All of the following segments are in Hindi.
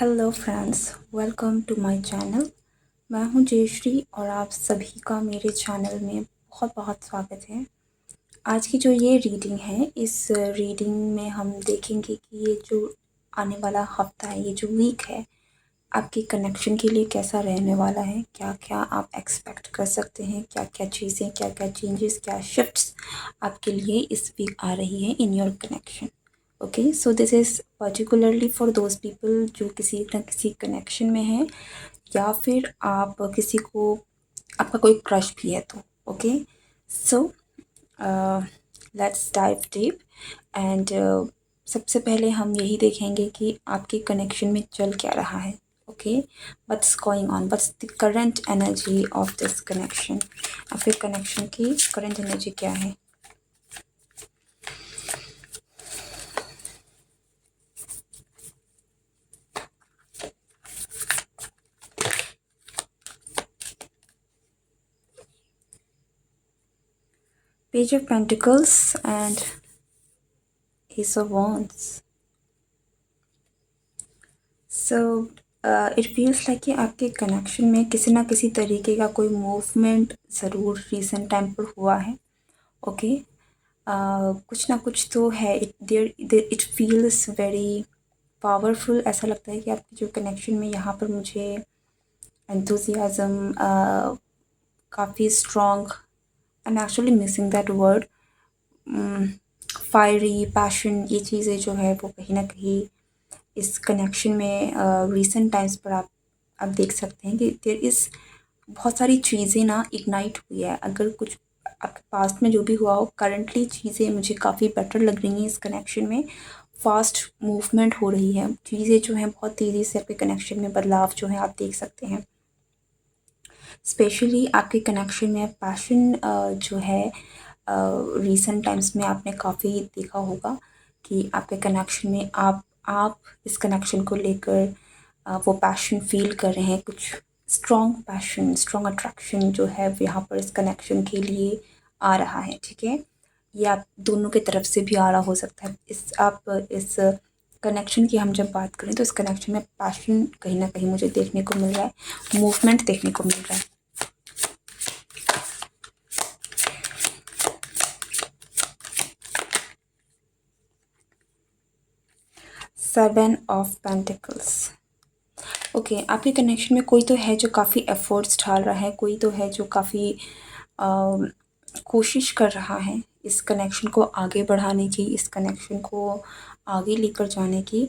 Hello friends, welcome to my channel. मैं हूं जयश्री और आप सभी का मेरे चैनल में बहुत बहुत स्वागत है। आज की जो ये रीडिंग है, इस रीडिंग में हम देखेंगे कि ये जो आने वाला हफ्ता है, ये जो वीक है, आपके कनेक्शन के लिए कैसा रहने वाला है। क्या क्या आप एक्सपेक्ट कर सकते हैं, क्या क्या चीज़ें, क्या क्या चेंजेस, क्या शिफ्ट्स आपके लिए इस वीक आ रही है इन your connection. Okay, so this is particularly for those people जो किसी न किसी कनेक्शन में हैं, या फिर आप किसी को, आपका कोई क्रश भी है तो। Okay, so let's dive deep and सबसे पहले हम यही देखेंगे कि आपके कनेक्शन में चल क्या रहा है। Okay, what's going on, what's the current energy of this connection. आपके कनेक्शन की करंट एनर्जी क्या है। Page of Pentacles and Ace of Wands. So it feels like कि आपके कनेक्शन में किसी ना किसी तरीके का कोई मूवमेंट ज़रूर रिसेंट टाइम पर हुआ है। ओके, कुछ ना कुछ तो है। It feels very powerful. ऐसा लगता है कि आपके जो कनेक्शन में यहाँ पर मुझे एंथुजियाज़म काफ़ी strong, I am actually missing that word, fiery passion, ये चीज़ें जो है वो कहीं ना कहीं इस कनेक्शन में रिसेंट टाइम्स पर आप देख सकते हैं कि देयर इज़ बहुत सारी चीज़ें ना इग्नाइट हुई है। अगर कुछ आपके पास्ट में जो भी हुआ हो, करंटली चीज़ें मुझे काफ़ी बेटर लग रही हैं इस कनेक्शन में। फास्ट मूवमेंट हो रही है, चीज़ें जो हैं बहुत तेज़ी से आपके कनेक्शन में बदलाव जो है आप देख सकते हैं। स्पेशली आपके कनेक्शन में पैशन जो है रिसेंट टाइम्स में आपने काफ़ी देखा होगा कि आपके कनेक्शन में आप इस कनेक्शन को लेकर वो पैशन फील कर रहे हैं। कुछ स्ट्रॉन्ग पैशन, स्ट्रॉन्ग अट्रैक्शन जो है यहाँ पर इस कनेक्शन के लिए आ रहा है। ठीक है, ये आप दोनों की तरफ से भी आ रहा हो सकता है। इस कनेक्शन की हम जब बात करें तो इस कनेक्शन में पैशन कहीं ना कहीं मुझे देखने को मिल रहा है, मूवमेंट देखने को मिल रहा है। Seven of pentacles. ओके, आपके कनेक्शन में कोई तो है जो काफ़ी एफर्ट्स डाल रहा है, कोई तो है जो काफ़ी कोशिश कर रहा है इस कनेक्शन को आगे बढ़ाने की, इस कनेक्शन को आगे लेकर जाने की।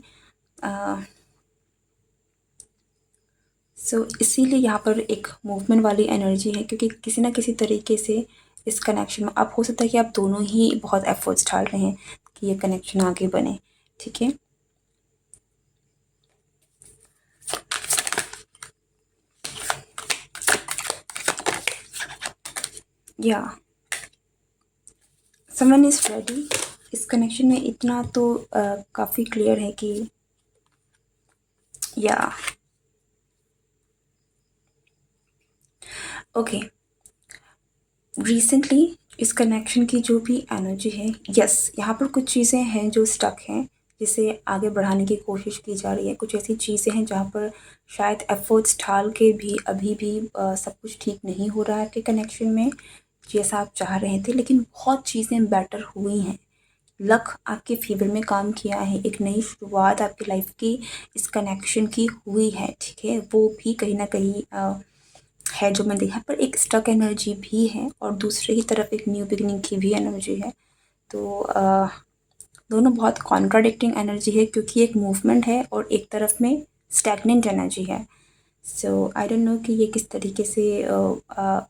सो इसीलिए यहाँ पर एक मूवमेंट वाली एनर्जी है, क्योंकि किसी ना किसी तरीके से इस कनेक्शन में आप, हो सकता है कि आप दोनों ही बहुत एफर्ट्स डाल रहे हैं कि ये कनेक्शन आगे बने। ठीक है, या समवन इज़ रेडी। इस कनेक्शन में इतना तो काफ़ी क्लियर है कि या ओके, रिसेंटली इस कनेक्शन की जो भी एनर्जी है, यस, यहाँ पर कुछ चीज़ें हैं जो स्टक हैं, जिसे आगे बढ़ाने की कोशिश की जा रही है। कुछ ऐसी चीज़ें हैं जहाँ पर शायद एफर्ट्स डाल के भी अभी भी सब कुछ ठीक नहीं हो रहा है आपके कनेक्शन में जैसा आप चाह रहे थे, लेकिन बहुत चीज़ें बेटर हुई हैं। लक आपके फेवर में काम किया है, एक नई शुरुआत आपकी लाइफ की इस कनेक्शन की हुई है। ठीक है, वो भी कहीं ना कहीं है जो मैं देखा, पर एक स्टक एनर्जी भी है और दूसरे की तरफ एक न्यू बिगनिंग की भी एनर्जी है। तो दोनों बहुत कॉन्ट्राडिक्टिंग एनर्जी है, क्योंकि एक मूवमेंट है और एक तरफ में स्टैगनेंट एनर्जी है। सो आई डोंट नो कि ये किस तरीके से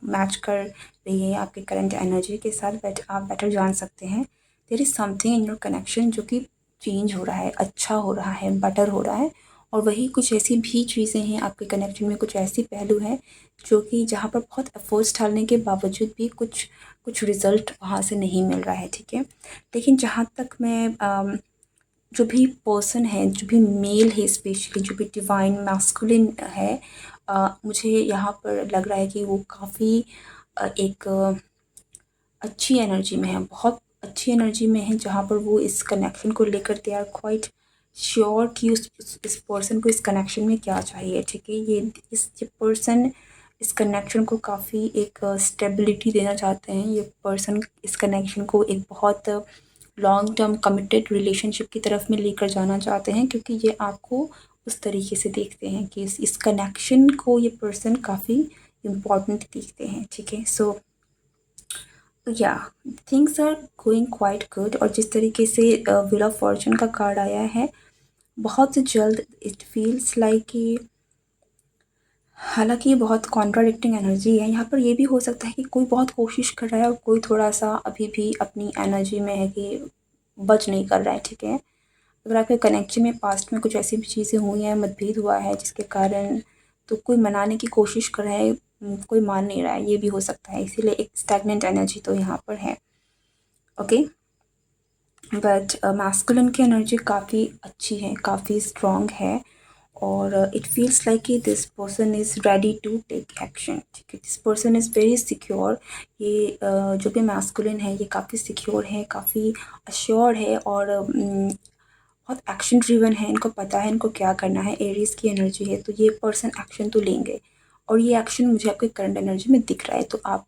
मैच कर रही है आपके करंट एनर्जी के साथ, बट आप बेटर जान सकते हैं। There is something in your connection जो कि चेंज हो रहा है, अच्छा हो रहा है, बेटर हो रहा है। और वही कुछ ऐसी भी चीज़ें हैं आपके कनेक्शन में, कुछ ऐसी पहलू हैं जो कि जहाँ पर बहुत एफर्ट्स डालने के बावजूद भी कुछ कुछ रिज़ल्ट वहाँ से नहीं मिल रहा है। ठीक है, लेकिन जहाँ तक मैं जो भी पर्सन है, जो भी मेल है, स्पेशली जो भी डिवाइन मैस्कुलिन है, मुझे यहाँ पर लग रहा है कि वो काफ़ी एक अच्छी एनर्जी में है, बहुत अच्छी एनर्जी में है, जहाँ पर वो इस कनेक्शन को लेकर दे आर क्वाइट श्योर कि इस पर्सन को इस कनेक्शन में क्या चाहिए, ठीक है। ये पर्सन इस कनेक्शन को काफ़ी एक स्टेबिलिटी देना चाहते हैं। ये पर्सन इस कनेक्शन को एक बहुत लॉन्ग टर्म कमिटेड रिलेशनशिप की तरफ में लेकर जाना चाहते हैं, क्योंकि ये आपको उस तरीके से देखते हैं कि इस कनेक्शन को ये पर्सन काफ़ी इम्पॉर्टेंट देखते हैं, ठीक है। सो या things are going quite good. और जिस तरीके से व्हील ऑफ फॉर्चून का कार्ड आया है, बहुत जल्द इट फील्स लाइक कि, हालांकि ये बहुत कॉन्ट्राडिक्टिंग एनर्जी है। यहाँ पर ये भी हो सकता है कि कोई बहुत कोशिश कर रहा है और कोई थोड़ा सा अभी भी अपनी एनर्जी में है कि बच नहीं कर रहा है, ठीक है। अगर आपके कनेक्शन में पास्ट में कुछ ऐसी भी चीज़ें हुई हैं, मतभेद हुआ है जिसके कारण तो कोई मनाने की कोशिश कर रहा है, कोई मान नहीं रहा है, ये भी हो सकता है। इसीलिए एक स्टैग्नेंट एनर्जी तो यहाँ पर है, ओके। बट मैस्कुलिन की एनर्जी काफ़ी अच्छी है, काफ़ी स्ट्रॉन्ग है। और इट फील्स लाइक कि this person is ready to take action, ठीक है। This person is very secure. ये जो भी मैस्कुलिन है ये काफ़ी सिक्योर है, काफ़ी अश्योर्ड है और बहुत एक्शन ड्रिवन है। इनको पता है इनको क्या करना है। एरीज की एनर्जी है तो ये पर्सन एक्शन तो लेंगे, और ये एक्शन मुझे आपके करंट एनर्जी में दिख रहा है। तो आप,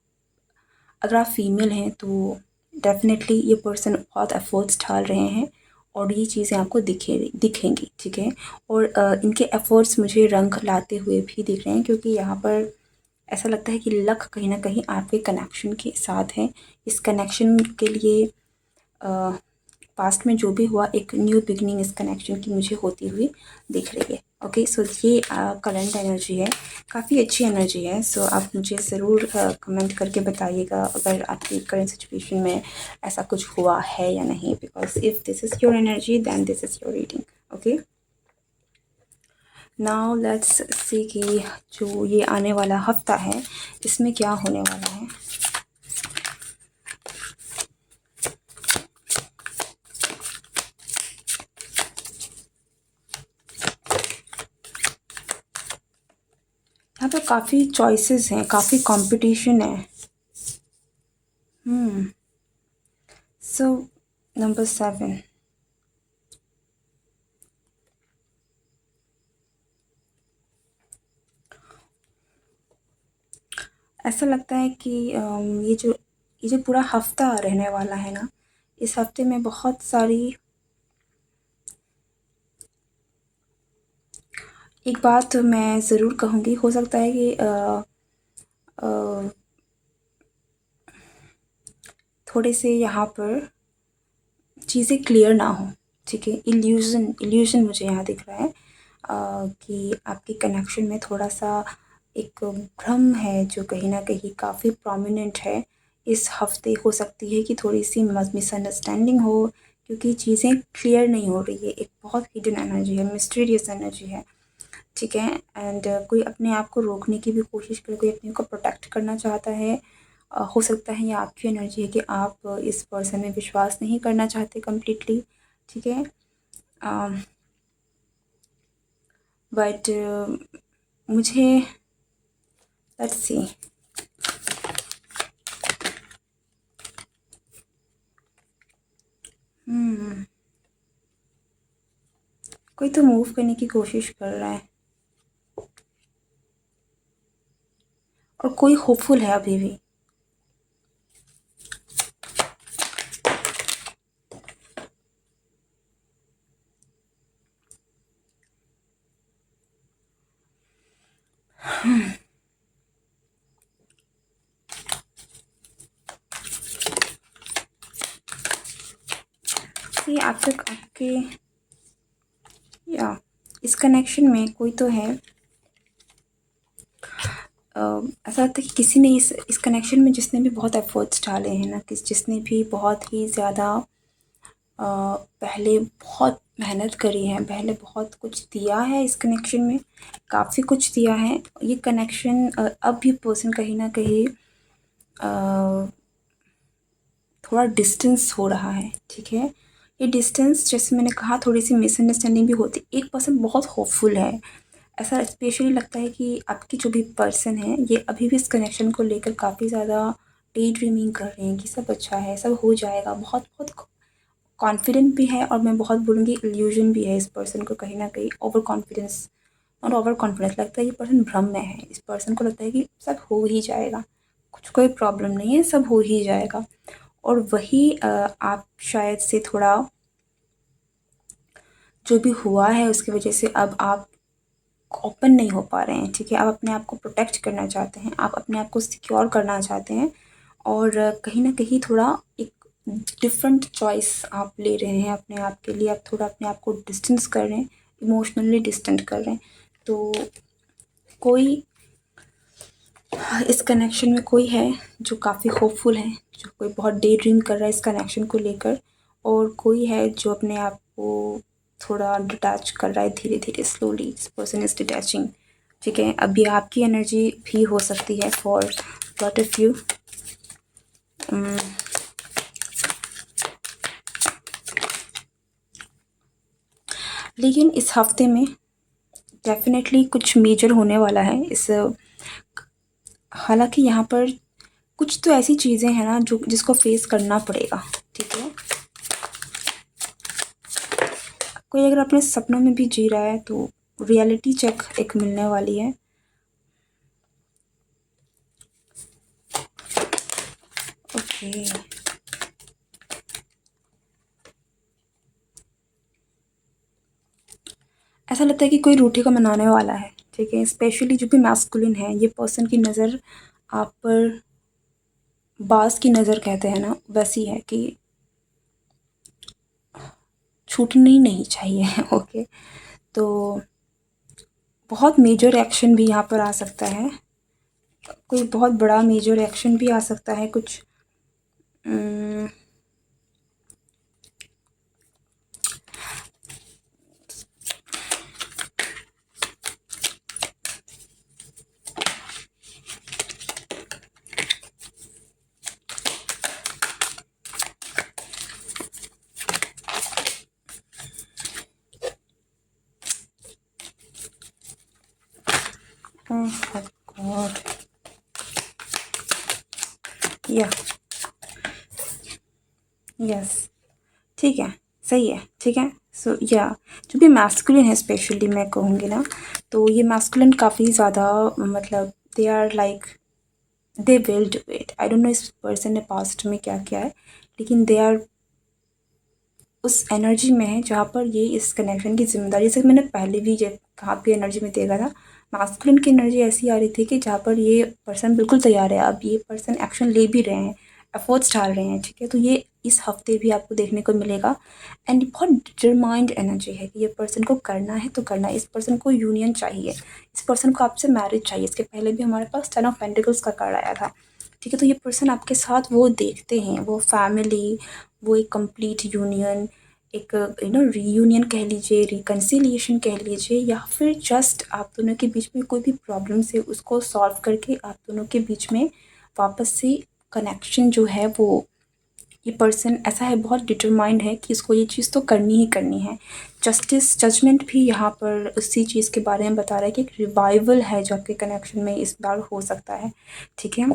अगर आप फीमेल हैं तो डेफिनेटली ये पर्सन बहुत एफर्ट्स डाल रहे हैं और ये चीज़ें आपको दिखेंगी, ठीक है। और इनके एफर्ट्स मुझे रंग लाते हुए भी दिख रहे हैं, क्योंकि यहाँ पर ऐसा लगता है कि लक कहीं ना कहीं आपके कनेक्शन के साथ है। इस कनेक्शन के लिए पास्ट में जो भी हुआ, एक न्यू बिगनिंग इस कनेक्शन की मुझे होती हुई दिख रही है, ओके। सो ये करंट एनर्जी है, काफ़ी अच्छी एनर्जी है। सो आप मुझे ज़रूर कमेंट करके बताइएगा अगर आपकी करंट सिचुएशन में ऐसा कुछ हुआ है या नहीं, because if this is your energy then this is your reading, okay. Now let's see कि जो ये आने वाला हफ्ता है इसमें क्या होने वाला है। यहाँ पर काफ़ी चॉइसेस हैं, काफ़ी कंपटीशन है। सो नंबर 7, ऐसा लगता है कि ये जो पूरा हफ्ता रहने वाला है ना, इस हफ्ते में बहुत सारी, एक बात मैं ज़रूर कहूँगी, हो सकता है कि थोड़े से यहाँ पर चीज़ें क्लियर ना हो, ठीक है। इल्यूज़न मुझे यहाँ दिख रहा है कि आपके कनेक्शन में थोड़ा सा एक भ्रम है जो कहीं ना कहीं काफ़ी प्रोमिनेंट है। इस हफ्ते हो सकती है कि थोड़ी सी मिसअंडरस्टैंडिंग हो, क्योंकि चीज़ें क्लियर नहीं हो रही है। एक बहुत हिडन एनर्जी है, मिस्टीरियस एनर्जी है, ठीक है। एंड कोई अपने आप को रोकने की भी कोशिश करे, कोई अपने को प्रोटेक्ट करना चाहता है। हो सकता है ये आपकी एनर्जी है कि आप इस पर्सन में विश्वास नहीं करना चाहते कम्प्लीटली, ठीक है। बट मुझे, लेट्स सी, कोई तो मूव करने की कोशिश कर रहा है और कोई होपफुल है अभी भी। ये आपके या इस कनेक्शन में कोई तो है। ऐसा लगता है कि किसी ने इस कनेक्शन में जिसने भी बहुत एफर्ट्स डाले हैं ना, जिसने भी बहुत ही ज़्यादा पहले बहुत मेहनत करी है, पहले बहुत कुछ दिया है इस कनेक्शन में, काफ़ी कुछ दिया है। ये कनेक्शन अब भी पर्सन कहीं ना कहीं थोड़ा डिस्टेंस हो रहा है, ठीक है। ये डिस्टेंस, जैसे मैंने कहा, थोड़ी सी मिसअंडरस्टैंडिंग भी होती। एक पर्सन बहुत होपफुल है, ऐसा स्पेशली लगता है कि आपकी जो भी पर्सन है ये अभी भी इस कनेक्शन को लेकर काफ़ी ज़्यादा डे ड्रीमिंग कर रहे हैं कि सब अच्छा है, सब हो जाएगा, बहुत बहुत कॉन्फिडेंट भी है और मैं बहुत बोलूँगी इल्यूजन भी है इस पर्सन को, कहीं न कहीं over confidence, not over confidence, लगता है ये पर्सन भ्रम में है। इस पर्सन को लगता है कि सब हो ही जाएगा, कुछ कोई प्रॉब्लम नहीं है, सब हो ही जाएगा। और वही आप शायद से थोड़ा जो भी हुआ है उसकी वजह से अब आप ओपन नहीं हो पा रहे हैं, ठीक है? आप अपने आप को प्रोटेक्ट करना चाहते हैं, आप अपने आप को सिक्योर करना चाहते हैं और कहीं न कहीं थोड़ा एक डिफरेंट चॉइस आप ले रहे हैं अपने आप के लिए। आप थोड़ा अपने आप को डिस्टेंस कर रहे हैं, इमोशनली डिस्टेंट कर रहे हैं। तो कोई इस कनेक्शन में कोई है जो काफ़ी होपफुल है, जो कोई बहुत डे ड्रीम कर रहा है इस कनेक्शन को लेकर, और कोई है जो अपने आप को थोड़ा डिटैच कर रहा है धीरे धीरे, slowly this person is detaching, ठीक है? अभी आपकी एनर्जी भी हो सकती है फॉर लॉट ऑफ यू। लेकिन इस हफ्ते में डेफिनेटली कुछ मेजर होने वाला है इस, हालांकि यहाँ पर कुछ तो ऐसी चीज़ें हैं ना जो जिसको फेस करना पड़ेगा, ठीक है? कोई अगर अपने सपनों में भी जी रहा है तो रियलिटी चेक एक मिलने वाली है। ओके, ऐसा लगता है कि कोई रूठे को मनाने वाला है, ठीक है? स्पेशली जो भी मैस्कुलिन है, ये पर्सन की नज़र आप पर, बाज की नज़र कहते हैं ना, वैसी है कि छूटनी नहीं चाहिए। ओके, तो बहुत मेजर एक्शन भी यहाँ पर आ सकता है, कोई बहुत बड़ा मेजर एक्शन भी आ सकता है, कुछ गॉड, या यस, ठीक है, सही है, ठीक है। सो या जो भी मैस्कुलिन है स्पेशली मैं कहूँगी ना, तो ये मैस्कुलिन काफ़ी ज़्यादा, मतलब they are like, they will do it. I don't know इस पर्सन ने पास्ट में क्या किया है, लेकिन दे आर उस एनर्जी में है जहाँ पर ये इस कनेक्शन की जिम्मेदारी, जैसे मैंने पहले भी जब कहाँ पे एनर्जी में देखा था, मास्कुलिन की एनर्जी ऐसी आ रही थी कि जहाँ पर ये पर्सन बिल्कुल तैयार है, अब ये पर्सन एक्शन ले भी रहे हैं, एफर्ट्स डाल रहे हैं, ठीक है? तो ये इस हफ्ते भी आपको देखने को मिलेगा। एंड बहुत डिटरमाइंड एनर्जी है कि ये पर्सन को करना है तो करना है, इस पर्सन को यूनियन चाहिए, इस पर्सन को आपसे मैरिज चाहिए। इसके पहले भी हमारे पास 10 ऑफ पेंटिकल्स का कार्ड आया था, ठीक है? तो ये पर्सन आपके साथ वो देखते हैं, वो फैमिली, वो एक कंप्लीट यूनियन, एक रीयूनियन कह लीजिए, रिकन्सिलिएशन कह लीजिए, या फिर जस्ट आप दोनों के बीच में कोई भी प्रॉब्लम है उसको सॉल्व करके आप दोनों के बीच में वापस से कनेक्शन जो है वो, ये पर्सन ऐसा है, बहुत डिटरमाइंड है कि इसको ये चीज़ तो करनी ही करनी है। जस्टिस जजमेंट भी यहाँ पर उसी चीज़ के बारे में बता रहा है कि एक रिवाइवल है जो आपके कनेक्शन में इस बार हो सकता है, ठीक है?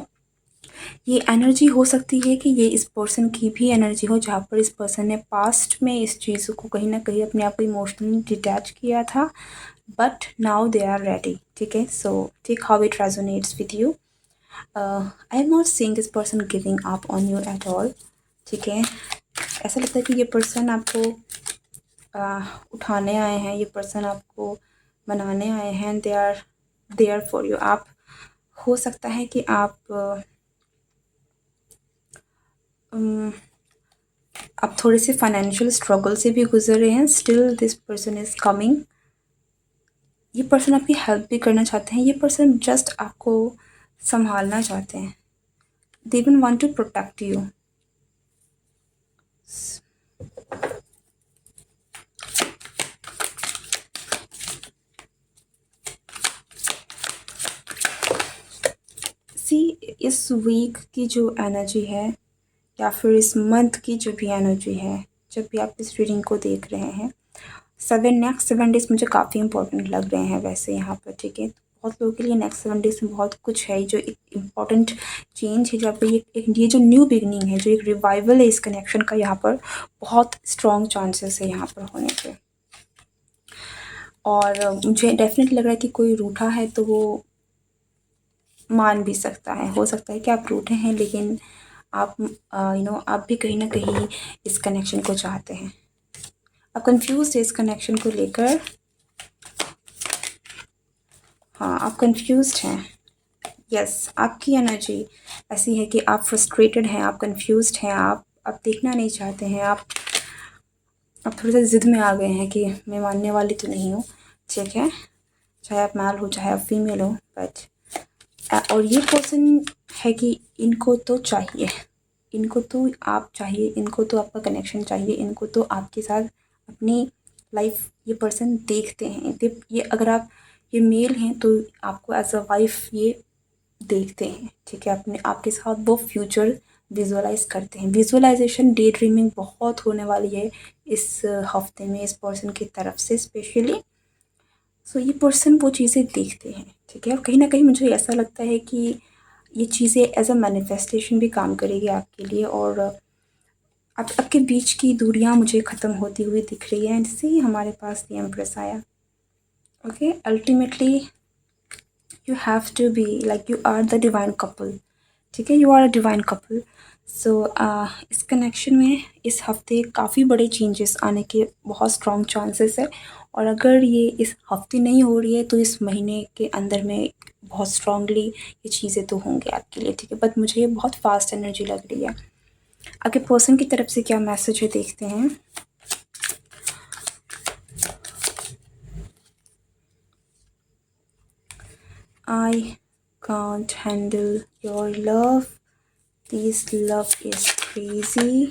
ये एनर्जी हो सकती है कि ये इस पर्सन की भी एनर्जी हो जहाँ पर इस पर्सन ने पास्ट में इस चीज़ को कहीं ना कहीं अपने आप को इमोशनली डिटैच किया था, but now they are ready, ठीक है? So take how it resonates with you. I am not saying this person giving up on you at all, ठीक है? ऐसा लगता है कि ये पर्सन आपको उठाने आए हैं, ये पर्सन आपको मनाने आए हैं, they are there for you. आप, हो सकता है कि आप थोड़े से फाइनेंशियल स्ट्रगल से भी गुजर रहे हैं, still this person is coming. ये पर्सन आपकी हेल्प भी करना चाहते हैं, ये पर्सन जस्ट आपको संभालना चाहते हैं, they even want to protect you. See, इस वीक की जो एनर्जी है या फिर इस मंथ की जो भी एनर्जी है, जब भी आप इस रीडिंग को देख रहे हैं, नेक्स्ट 7 डेज़ मुझे काफ़ी इंपॉर्टेंट लग रहे हैं वैसे यहाँ पर, ठीक है? बहुत लोगों के लिए नेक्स्ट 7 डेज़ में बहुत कुछ है, जो एक इम्पॉर्टेंट चेंज है, जहाँ पे ये जो न्यू बिगनिंग है, जो एक रिवाइवल है इस कनेक्शन का, यहाँ पर बहुत स्ट्रॉन्ग चांसेस है यहाँ पर होने के। और मुझे डेफिनेटली लग रहा है कि कोई रूठा है तो वो मान भी सकता है, हो सकता है कि आप रूठे हैं, लेकिन आप आप भी कहीं ना कहीं इस कनेक्शन को चाहते हैं। आप कंफ्यूज है इस कनेक्शन को लेकर। हाँ, आप कंफ्यूज्ड हैं। यस, आपकी एनर्जी ऐसी है कि आप फ्रस्ट्रेटेड हैं, आप कंफ्यूज्ड हैं, आप देखना नहीं चाहते हैं, आप थोड़े से ज़िद में आ गए हैं कि मैं मानने वाली तो नहीं हूँ, ठीक है, चाहे आप मेल हो चाहे आप फीमेल हो, बट और ये पर्सन है कि इनको तो चाहिए, इनको तो आप चाहिए, इनको तो आपका कनेक्शन चाहिए, इनको तो आपके साथ अपनी लाइफ ये पर्सन देखते हैं। ये अगर आप ये मेल हैं तो आपको एज अ वाइफ ये देखते हैं, ठीक है, अपने आपके साथ वो फ्यूचर विजुअलाइज करते हैं। विजुअलाइजेशन, डे ड्रीमिंग बहुत होने वाली है इस हफ्ते में इस पर्सन की तरफ से स्पेशली। सो ये पर्सन वो चीज़ें देखते हैं, ठीक है, और कहीं ना कहीं मुझे ऐसा लगता है कि ये चीज़ें एज अ मैनिफेस्टेशन भी काम करेगी आपके लिए, और आपके बीच की दूरियां मुझे ख़त्म होती हुई दिख रही है, जिससे ही हमारे पास द एम्प्रेस आया। Okay, ultimately you have to be like you are the divine couple, ठीक है, you are a divine couple. So इस कनेक्शन में इस हफ्ते काफ़ी बड़े चेंजेस आने के बहुत स्ट्रॉन्ग चांसेस है, और अगर ये इस हफ्ते नहीं हो रही है तो इस महीने के अंदर में बहुत स्ट्रांगली ये चीज़ें तो होंगी आपके लिए, ठीक है, बट मुझे ये बहुत फास्ट एनर्जी लग रही है। आपके पर्सन की तरफ से क्या मैसेज है देखते हैं। I can't handle your love, this love is crazy,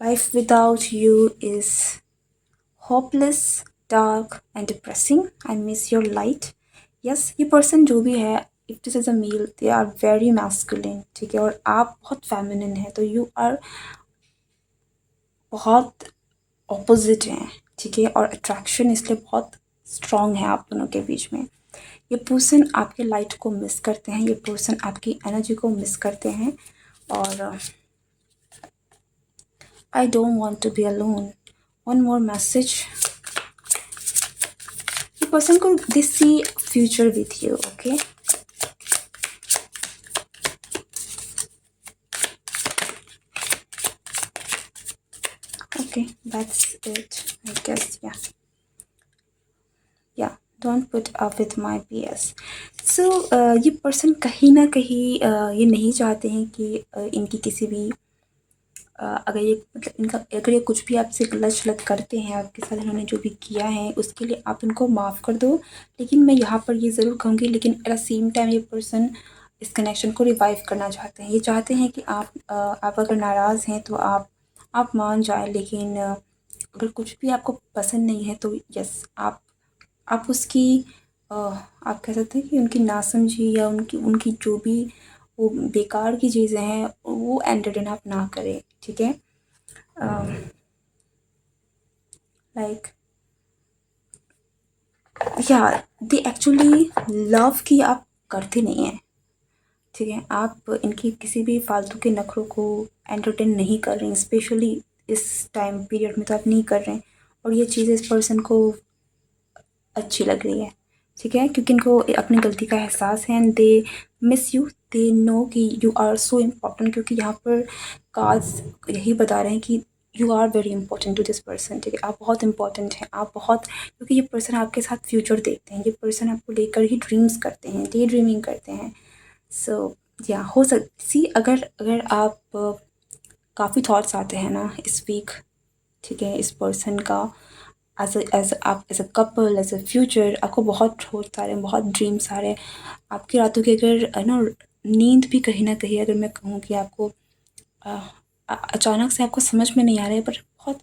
life without you is hopeless, dark and depressing, I miss your light। yes, ये पर्सन जो भी है, if this is a male, they are very masculine, ठीक है, और आप बहुत feminine है, तो you are बहुत opposite हैं, ठीक है, और attraction इसलिए बहुत strong है आप दोनों के बीच में। ये पर्सन आपके लाइट को मिस करते हैं, ये पर्सन आपकी एनर्जी को मिस करते हैं, और I don't want to be alone। one more message, the person could they see future with you, okay। okay, that's it, I guess। yeah, don't put up with my BS। so ये पर्सन कहीं ना कहीं ये नहीं चाहते हैं कि इनकी किसी भी अगर ये मतलब इनका अगर ये कुछ भी आपसे गलत शलत करते हैं, आपके साथ इन्होंने जो भी किया है उसके लिए आप इनको माफ़ कर दो, लेकिन मैं यहाँ पर ये ज़रूर कहूँगी, लेकिन एट द सेम टाइम ये पर्सन इस कनेक्शन को रिवाइव करना चाहते हैं। ये चाहते हैं कि आप अगर नाराज़ हैं तो आप मान जाएं, लेकिन अगर कुछ भी आपको पसंद नहीं है तो यस, आप उसकी आप कह सकते हैं कि उनकी नासमझी या उनकी उनकी जो भी वो बेकार की चीज़ें हैं वो एंटरटेन आप ना करें, ठीक है। लाइक या दे एक्चुअली लव की आप करते नहीं हैं, ठीक है, आप इनकी किसी भी फालतू के नखरों को एंटरटेन नहीं कर रहे हैं, स्पेशली इस टाइम पीरियड में तो आप नहीं कर रहे हैं, और ये चीज़ इस पर्सन को अच्छी लग रही है, ठीक है, क्योंकि इनको अपनी गलती का एहसास है, and they miss you, they know कि यू आर सो इम्पोर्टेंट, क्योंकि यहाँ पर कार्ड्स यही बता रहे हैं कि you are very important to this person, ठीक है, आप बहुत इंपॉर्टेंट हैं, आप बहुत, क्योंकि ये पर्सन आपके साथ फ्यूचर देखते हैं, ये पर्सन आपको लेकर ही ड्रीम्स करते हैं, डे ड्रीमिंग करते हैं। सो या हो सी अगर अगर आप काफ़ी थॉट्स आते हैं ना इस वीक, ठीक है, इस पर्सन का एज आप as a couple, as a future, आपको बहुत थॉट्स आ रहे हैं, बहुत ड्रीम्स आ रहे हैं आपकी रातों की। अगर ना नींद भी कहीं ना कहीं अगर मैं कहूँ कि आपको अचानक से आपको समझ में नहीं आ रहे हैं, पर बहुत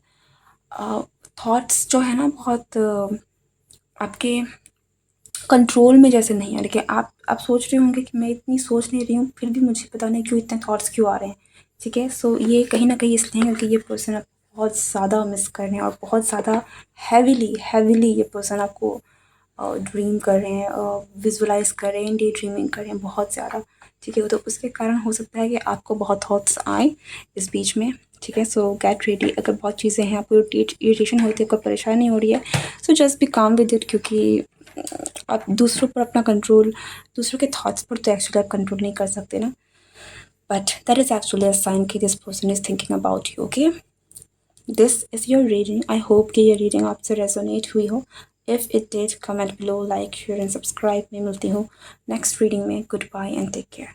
थॉट्स जो है ना बहुत आपके कंट्रोल में जैसे नहीं आ रहे, कि आप सोच रहे होंगे कि मैं इतनी सोच नहीं रही हूँ, फिर भी मुझे पता नहीं क्यों इतने थॉट्स क्यों आ रहे हैं, ठीक है। सो ये कहीं ना कहीं इसलिए है क्योंकि ये पर्सन बहुत ज़्यादा मिस कर रहे हैं और बहुत ज़्यादा हैवीली ये पर्सन आपको ड्रीम कर रहे हैं, विजुअलाइज कर रहे हैं, डे ड्रीमिंग कर रहे हैं बहुत ज़्यादा, ठीक है। तो उसके कारण हो सकता है कि आपको बहुत थॉट्स आए इस बीच में, ठीक है। सो गेट रेडी, अगर बहुत चीज़ें हैं, आपको इरिटेशन होती है, कोई परेशानी हो रही है, सो जस्ट बी काम विद इट, क्योंकि आप दूसरों पर अपना कंट्रोल, दूसरों के थॉट्स पर तो एक्चुअली आप कंट्रोल नहीं कर सकते ना, but that is actually a sign कि this person is thinking about you, okay. This is your reading. I hope कि ये रीडिंग आपसे रेजोनेट हुई हो। If it did, comment below, like share and subscribe. मैं मिलती हूँ नेक्स्ट रीडिंग में। Goodbye and take care.